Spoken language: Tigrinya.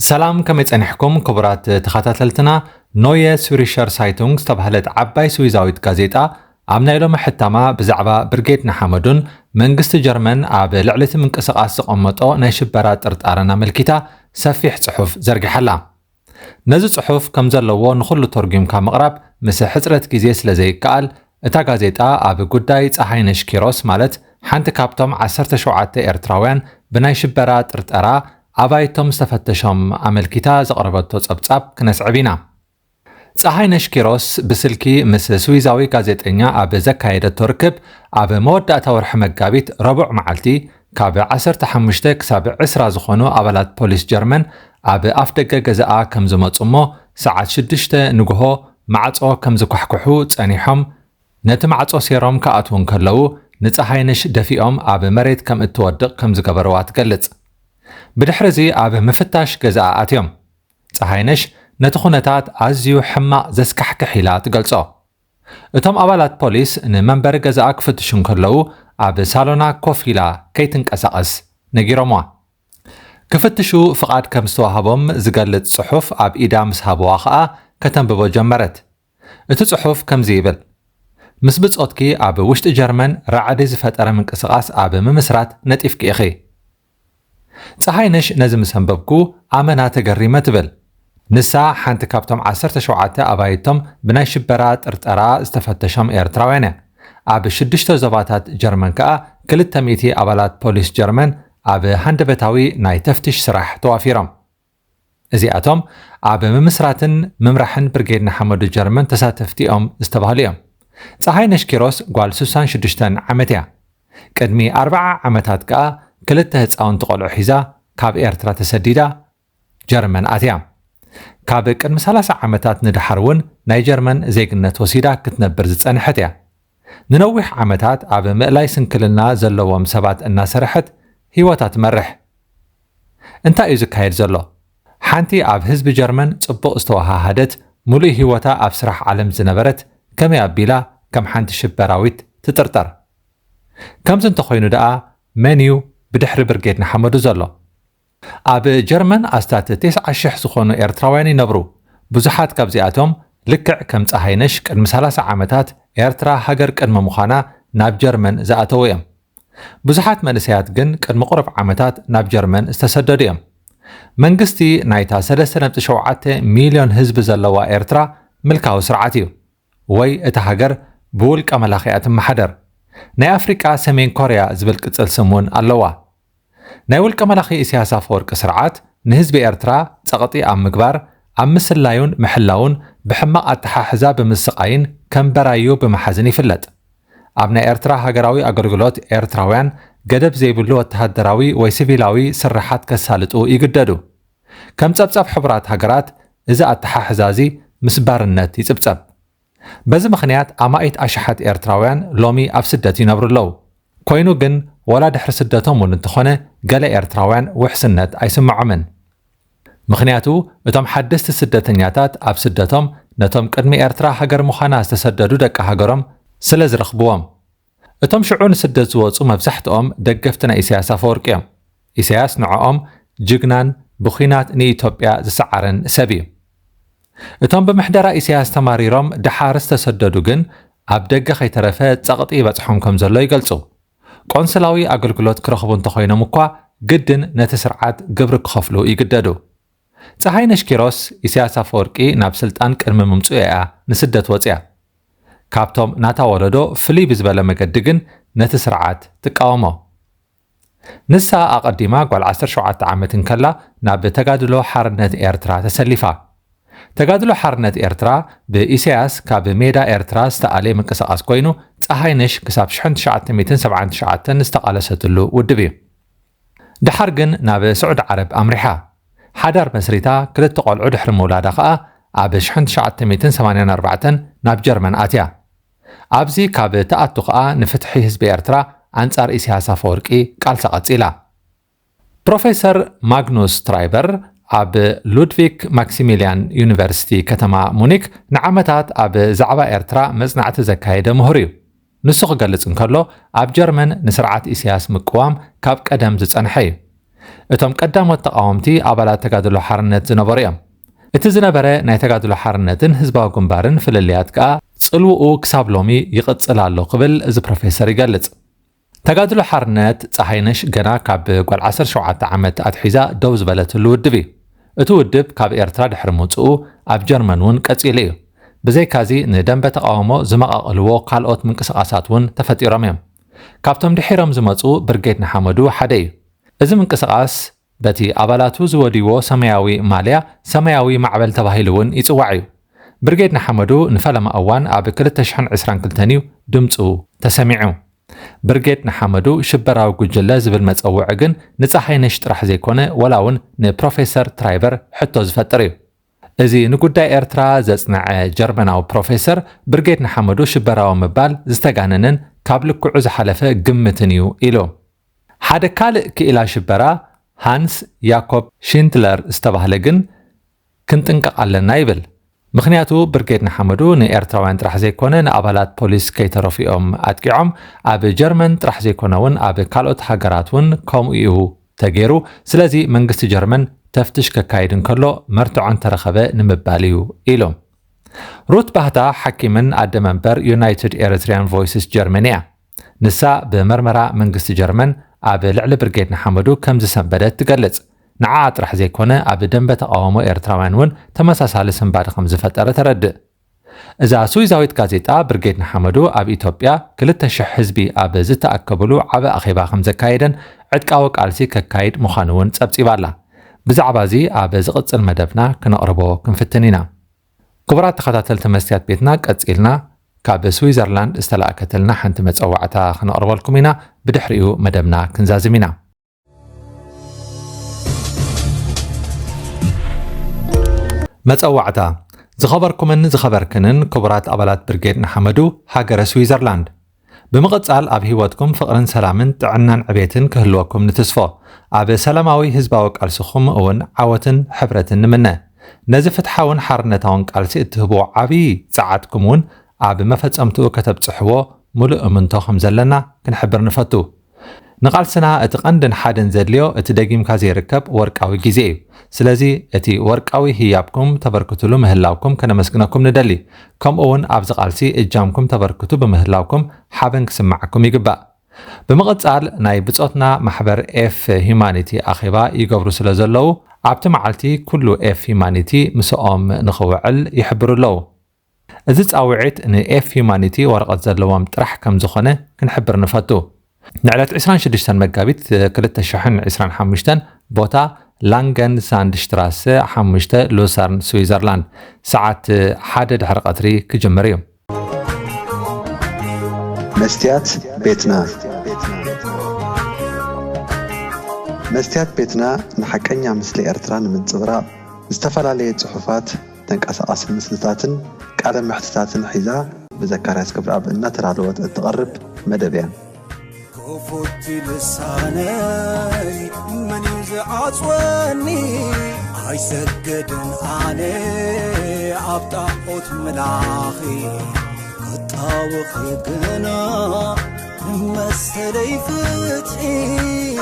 ሰላም ከመይ ጸኒሕኩም ክቡራት ተኸታተልትና ኖየ ስዊሪሸር ሳይቱንግ ዝተባህለት ዓባይ ስዊዛዊት ጋዜጣ ኣብ ናይ ሎሚ ሕታማ ብዛዕባ ብርጌድ ንሓመዱን መንግስቲ ጀርመን ኣብ ልዕሊ እቲ ምንቅስቓስ ዝቐመጦ ናይ ሽበራ ጥርጣረን ኣመልኪታ ሰፊሕ ጽሑፍ ዘርጊሓላ። ነዚ ጽሑፍ ከም ዘለዎ ንኹሉ ተርጉምካ ምቕራብ ምስ ሕፅረት ግዜ ስለ ዘይከኣል እታ ጋዜጣ ኣብ ጉዳይ ፀሓይነሽ ኪሮስ ማለት ሓንቲ ካብቶም 17 ኤርትራውያን ብናይ ሽበራ ጥርጠራ ኣባይቶም ዝተፈተሾም ኣመልኪታ ዘቕረበቶ ጸብጻብ ክነስዕብ ኢና። ፀሓይነሽ ኪሮስ ብስልኪ ምስ ስዊዛዊ ጋዜጠኛ ኣብ ዘካየደቶ ርክብ ኣብ መወዳእታ ወርሒ መጋቢት ረቡዕ መዓልቲ ካብ 15 ክሳብ 20 ዝኾኑ ኣባላት ፖሊስ ጀርመን ኣብ ኣፍ ደገ ገዛኣ ከም ዝመፁ እሞ ሰዓት 6 ንግሆ ማዕጾ ከም ዝኳሕኩሑ ጸኒሖም ነቲ ማዕጾ ሴሮም ከኣትውን ከለዉ ንፀሓይነሽ ደፊኦም ኣብ መሬት ከም እትወድቕ ከም ዝገበረዋ ትገልጽ። ብድሕሪዚ ኣብ ምፍታሽ ገዛኣ ኣትዮም ፀሓይነሽ ነቲ ኩነታት ኣዝዩ ሕማቕ ዘስካሕክሕ ኢላ ትገልጾ። እቶም ኣባላት ፖሊስ ንመንበሪ ገዛኣ ክፍትሹን ከለዉ ኣብ ሳሎና ኮፍ ኢላ ከይትንቀሳቐስ ነጊሮምዋ። ክፍትሹ ፍቓድ ከም ዝተዋህቦም ዝገልጽ ጽሑፍ ኣብ ኢዳ ምስ ሃብዋ ኸኣ ከተንብቦ ጀመረት። እቲ ጽሑፍ ከምዚ ይብል: ምስ ብጾትኪ ኣብ ውሽጢ ጀርመን ራዕዲ ዝፈጠረ ምንቅስቓስ ኣብ ምምስራት ነጢፍኪ ኢኺ። ፀሓይነሽ ነዚ ምስ ኣንበብኩ ኣመና ተገሪመ ትብል። ንሳ ሓንቲ ካብቶም 17 ኣባይቶም ብናይ ሽበራ ጥርጠራ ዝተፈተሾም ኤርትራውያን እያ። ኣብ 6 ዞባታት ጀርመን ከኣ 200 ኣባላት ፖሊስ ጀርመን ኣብ ሃንደበታዊ ናይ ተፍቲሽ ስራሕ ተዋፊሮም። እዚኣቶም ኣብ ምምስራትን ምምራሕን ብርጌድ ንሓመዱ ጀርመን ተሳተፍቲኦም ዝተባህሉ እዮም። ፀሓይነሽ ኪሮስ ጓል 66 ዓመት እያ። ቅድሚ 40 ዓመታት ከኣ 2 ህፃውንቲ ቆልዑ ሒዛ ካብ ኤርትራ ተሰዲዳ ጀርመን ኣትያ። ካብ ቅድሚ 30 ዓመታት ንድሓር እውን ናይ ጀርመን ዜግነት ወሲዳ ክትነብር ዝጸንሐት እያ። ንነዊሕ ዓመታት ኣብ ምእላይ ስንክልና ዘለዎም ሰባት እናሰርሐት ህይወታ ትመርሕ። እንታይ እዩ ዝካየድ ዘሎ? ሓንቲ ኣብ ህዝቢ ጀርመን ጽቡቕ ዝተወሃሃደት ሙሉእ ህይወታ ኣብ ስራሕ ዓለም ዝነበረት ከመይ ኣቢላ ከም ሓንቲ ሽበራዊት ትጥርጠር? ከምዚ እንተኾይኑ ደኣ መን እዩ ብድሕሪ ብርጌድ ንሓመዱ ዘሎ? ኣብ ጀርመን ኣስታት 90,000 ዝኾኑ ኤርትራውያን ይነብሩ። ብዙሓት ካብዚኣቶም ልክዕ ከም ፀሓይነሽ ቅድሚ 30 ዓመታት ኤርትራ ሃገር ቅድሚ ምዃና ናብ ጀርመን ዝኣተዉ እዮም። ብዙሓት መንእሰያት ግን ቅድሚ ቁሩብ ዓመታት ናብ ጀርመን ዝተሰደዱ እዮም። መንግስቲ ናይታ 3.7 ሚልዮን ህዝቢ ዘለዋ ኤርትራ ምልካዊ ስርዓት እዩ፣ ወይ እታ ሃገር ብውልቀ መላኽያ ትመሓደር። ናይ ኣፍሪቃ ሰሜን ኮርያ ዝብል ቅጽል ስም እውን ኣለዋ። ናይ ውልቀ መላኺ ኢሳያስ ኣፈወርቂ ስርዓት ንህዝቢ ኤርትራ ጸቕጢ ኣብ ምግባር ኣብ ምስላዩን ምሕላውን ብሕማቕ ኣተሓሕዛ ብምስቃይን ከም በራዩ ብምሓዝን ይፍለጥ። ኣብ ናይ ኤርትራ ሃገራዊ ኣገልግሎት ኤርትራውያን ገደብ ዘይብሉ ወተሃደራዊ ወይ ሲቪላዊ ስራሓት ከሳልጡ ይግደዱ። ከም ጸብጻብ ሕቡራት ሃገራት እዚ ኣተሓሕዛ እዚ ምስ ባርነት ይጽብጸብ። በዚ ምኽንያት ኣማኢት ኣሽሓት ኤርትራውያን ሎሚ ኣብ ስደት ይነብሩ ኣለዉ። ኮይኑ ግን ወላ ድሕሪ ስደቶም እውን እንተኾነ ገለ ኤርትራውያን ውሕስነት ኣይስምዖምን። ምኽንያቱ እቶም ሓደስቲ ስደተኛታት ኣብ ስደቶም ነቶም ቅድሚ ኤርትራ ሃገር ምዃና ዝተሰደዱ ደቂ ሃገሮም ስለ ዝረኽብዎም። እቶም ሽዑ ንስደት ዝወፁ መብዛሕትኦም ደገፍቲ ናይ ኢሳያስ ኣፈወርቂ እዮም። ኢሳያስ ንዕኦም ጅግናን ብኹናት ንኢትዮጵያ ዝሰዓረን ሰብ እዩ። እቶም ብምሕደራ ኢሳያስ ተማሪሮም ድሓር ዝተሰደዱ ግን ኣብ ደገ ከይተረፈ ጸቕጢ ይበጽሖም ከም ዘሎ ይገልጹ። ቆንስላዊ ኣገልግሎት ክረኽቡ እንተኾይኖም እኳ ግድን ነቲ ስርዓት ግብሪ ክኸፍሉ ይግደዱ። ፀሓይነሽ ኪሮስ ኢሳያስ ኣፈወርቂ ናብ ስልጣን ቅድሚ ምምፁ እያ ንስደት ወፅያ። ካብቶም ናታ ወለዶ ፍልይ ብዝበለ መገዲ ግን ነቲ ስርዓት ትቃወሞ። ንሳ ኣቐዲማ ጓል 17 ዓመት እንከላ ናብ ተጋድሎ ሓርነት ኤርትራ ተሰሊፋ። ተጋድሎ ሓርነት ኤርትራ ብኢሳያስ ካብ ሜዳ ኤርትራ ዝተኣለየ ምንቅስቓስ ኮይኑ ፀሓይነሽ ክሳብ 1979 ዝተቓለሰትሉ ውድብ እዩ። ድሓር ግን ናብ ስዑድ ዓረብ ኣምሪሓ ሓዳር መስሪታ 2 ቆልዑ ድሕሪ ምውላዳ ኸኣ ኣብ 1984 ናብ ጀርመን ኣትያ። ኣብዚ ካብ ተኣቱ ኸኣ ንፍትሒ ህዝቢ ኤርትራ ኣንጻር ኢሳያስ ኣፈወርቂ ቃልሲ ቐጺላ። ፕሮፌሰር ማግኑስ ትራይበር ኣብ ሉድቪግ ማክሲሚልያን ዩኒቨርሲቲ ከተማ ሙኒክ ንዓመታት ኣብ ዛዕባ ኤርትራ መጽናዕቲ ዘካየደ ምሁር እዩ። ንሱ ክገልጽ እንከሎ ኣብ ጀርመን ንስርዓት ኢሳያስ ምቅዋም ካብ ቀደም ዝጸንሐ እዩ። እቶም ቀዳሞት ተቃወምቲ ኣባላት ተጋድሎ ሓርነት ዝነበሩ እዮም። እቲ ዝነበረ ናይ ተጋድሎ ሓርነትን ህዝባዊ ግንባርን ፍልልያት ከዓ ጽልውኡ ክሳብ ሎሚ ይቕጽል ኣሎ ክብል እዚ ፕሮፌሰር ይገልጽ። ተጋድሎ ሓርነት ፀሓይነሽ ገና ካብ ጓል 17 ዓመት ኣትሒዛ ደው ዝበለትሉ ውድብ እዩ። እቲ ውድብ ካብ ኤርትራ ድሕሪ ምውፅኡ ኣብ ጀርመን እውን ቀጺሉ እዩ። ብዘይካዚ ንደንበ ተቃውሞ ዝመቓቐልዎ ካልኦት ምንቅስቓሳት እውን ተፈጢሮም እዮም። ካብቶም ድሒሮም ዝመፁ ብርጌድ ንሓመዱ ሓደ እዩ። እዚ ምንቅስቓስ በቲ ኣባላቱ ዝወድይዎ ሰማያዊ ማልያ ሰማያዊ ማዕበል ተባሂሉ እውን ይጽዋዕ እዩ። ብርጌድ ንሓመዱ ንፈለማ እዋን ኣብ 2022 እዩ ድምፁ ተሰሚዑ። ብርጌድ ንሓመዱ ሽበራዊ ጉጅለ ዝብል መፀውዒ ግን ንፀሓይነሽ ጥራሕ ዘይኮነ ወላ እውን ንፕሮፌሰር ትራይበር ሕቶ ዝፈጥር እዩ። እዚ ንጉዳይ ኤርትራ ዘጽንዐ ጀርመናዊ ፕሮፌሰር ብርጌድ ንሓመዱ ሽበራዊ ምባል ዝተጋነነን ካብ ልክዑ ዝሓለፈ ግምትን እዩ ኢሉ። ሓደ ካልእ ክኢላ ሽበራ ሃንስ ያኮብ ሽንትለር ዝተባህለ ግን ክንጥንቀቕ ኣለና ይብል። ምክንያቱ ብርጌድ ንሓመዱ ንኤርትራውያን ጥራሕ ዘይኮነ ንኣባላት ፖሊስ ከይተረፊኦም ኣጥቂዖም ኣብ ጀርመን ጥራሕ ዘይኮነ እውን ኣብ ካልኦት ሃገራት እውን ከምኡ እዩ ተገይሩ። ስለዚ መንግስቲ ጀርመን ተፍትሽ ከካይድ እንከሎ መርትዖን ተረኸበ ንምባል እዩ ኢሎም። ሩት ባህታ ሓኪምን ኣደ መንበር ዩናይትድ ኤሪትሪያን ቮይስስ ጀርመን እያ። ንሳ ብመርመራ መንግስቲ ጀርመን ኣብ ልዕሊ ብርጌድ ንሓመዱ ከም ዝሰንበደት ትገልጽ። ንዓ ጥራሕ ዘይኮነ ኣብ ደንበ ተቃውሞ ኤርትራውያን እውን ተመሳሳሊ ስንባድ ከም ዝፈጠረ ተረድእ። እዛ ስዊዛዊት ጋዜጣ ብርጌድ ንሓመዱ ኣብ ኢትዮጵያ 2,000 ህዝቢ ኣብ ዝተኣከብሉ ዓበ ኣኼባ ከም ዘካየደን ዕጥቃዊ ቃልሲ ከካይድ ምዃኑ እውን ጸብጺባላ። ብዛዕባ እዚ ኣብ ዝቕጽል መደብና ክነቕርቦ ክንፍትን ኢና። ክቡራት ተኸታተልቲ መስትያት ቤትና ቀጺልና ካብ ስዊዘርላንድ ዝተላእከተልና ሓንቲ መፀዋዕታ ክነቕርበልኩም ኢና። ብድሕሪኡ መደብና ክንዛዝም ኢና። መፀዋዕታ ዝኸበርኩምን ዝኸበርክንን ክቡራት ኣባላት ብርጌድ ንሓመዱ ሃገረ ስዊዘርላንድ፣ ብምቕጻል ኣብ ህይወትኩም ፍቕርን ሰላምን ጥዕናን ዕቤትን ክህልወኩም ንትስፎ ኣብ ሰላማዊ ህዝባዊ ቃልስኹም እውን ዓወትን ሕብረትን ንምነ ነዚ ፍትሓውን ሓርነታውን ቃልሲ እትህብዎ ዓብዪ ጸዓትኩም እውን ኣብ መፈጸምትኡ ከተብጽሕዎ ሙሉእ እምንቶ ከም ዘለና ክንሕብር ንፈቱ። ንቓልስና እቲ ቀንድን ሓደን ዘድልዮ እቲ ደጊምካ ዘይርከብ ወርቃዊ ግዜ እዩ። ስለዚ እቲ ወርቃዊ ህያብኩም ተበርክትሉ ምህላውኩም ከነመስግነኩም ንደሊ። ከምኡውን ኣብዚ ቃልሲ እጃምኩም ተበርክቱ ብምህላውኩም ሓበን ክስማዓኩም ይግባእ። ብምቕጻል ናይ ብጾትና ማሕበር ኤፍ ሂማኒቲ ኣኼባ ይገብሩ ስለ ዘለዉ ኣብቲ መዓልቲ ኩሉ ኤፍ ሂማኒቲ ምስኦም ንኽውዕል ይሕብሩ ኣለዉ። እዚ ጻውዒት ንኤፍ ሂማኒቲ ወረቐት ዘለዎም ጥራሕ ከም ዝኾነ ክንሕብር ንፈቱ። ንዕለት 26 መጋቢት 2025 ቦታ ላንገን ሳንድሽትራሰ 5 ሉሳርን ስዊዘርላንድ ሰዓት 1 ድሕሪ ቀትሪ ክጅምር እዩ። መስትያት ቤትና መስትያት ቤትና ንሓቀኛ ምስሊ ኤርትራ ንምንጽብራቕ ዝተፈላለየ ጽሑፋት ተንቀሳቓሲ ምስልታትን ቃለ ምሕትታትን ሒዛ ብዘካርያስ ክብረኣብ እናተዳለወት እትቐርብ መደብ እያ። كفوت لساني من يزعصوني هاي سجدن علي عبطاقوت ملاخي قطاوخي قنا مسلي فتحي